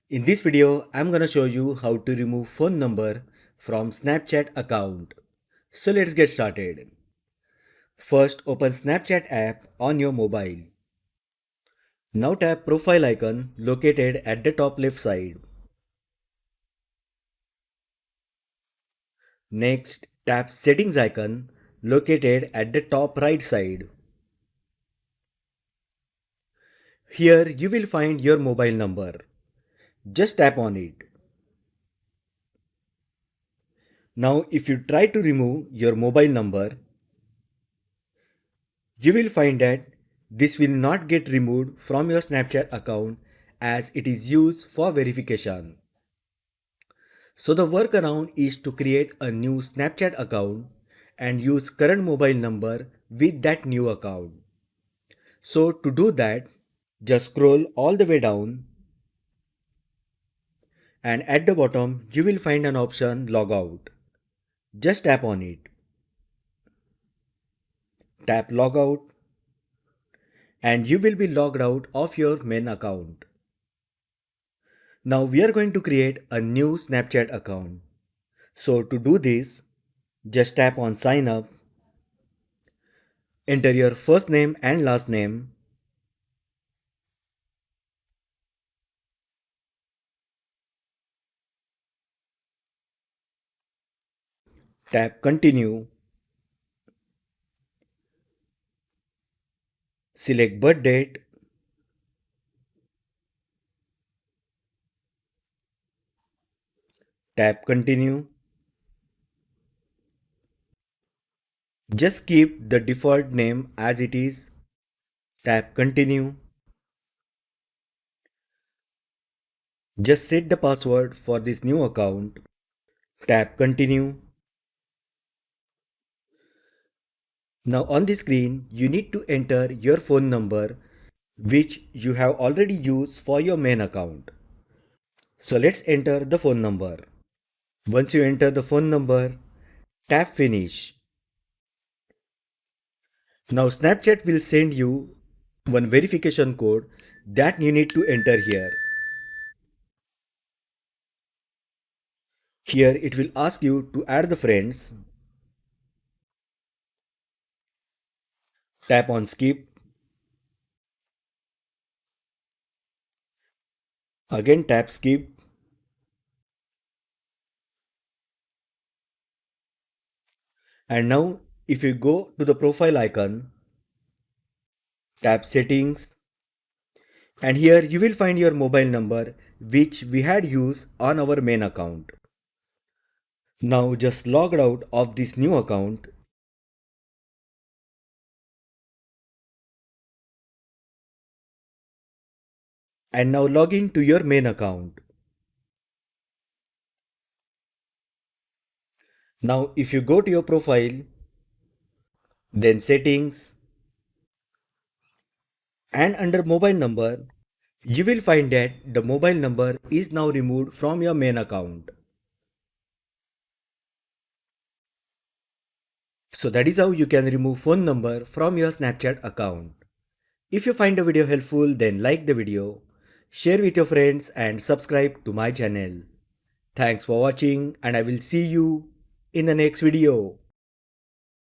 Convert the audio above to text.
In this video, I'm gonna show you how to remove phone number from Snapchat account. So let's get started. First, open Snapchat app on your mobile. Now tap profile icon located at the top left side. Next, tap settings icon located at the top right side. Here you will find your mobile number. Just tap on it. Now if you try to remove your mobile number, you will find that this will not get removed from your Snapchat account as it is used for verification. So the workaround is to create a new Snapchat account and use current mobile number with that new account. So to do that, just scroll all the way down and at the bottom you will find an option logout. Just tap on it. Tap logout and you will be logged out of your main account. Now we are going to create a new Snapchat account. So to do this, just tap on sign up, enter your first name and last name, tap continue, select birth date, tap continue. Just keep the default name as it is, tap continue. Just set the password for this new account, tap continue. Now on the screen, you need to enter your phone number which you have already used for your main account. So let's enter the phone number. Once you enter the phone number, tap finish. Now Snapchat will send you one verification code that you need to enter here. Here it will ask you to add the friends. Tap on skip. Again tap skip. And now if you go to the profile icon, tap settings. And here you will find your mobile number which we had used on our main account. Now just log out of this new account and now log in to your main account. Now if you go to your profile, then settings, and under mobile number, you will find that the mobile number is now removed from your main account. So that is how you can remove phone number from your Snapchat account. If you find the video helpful, then like the video, share with your friends and subscribe to my channel. Thanks for watching and I will see you in the next video.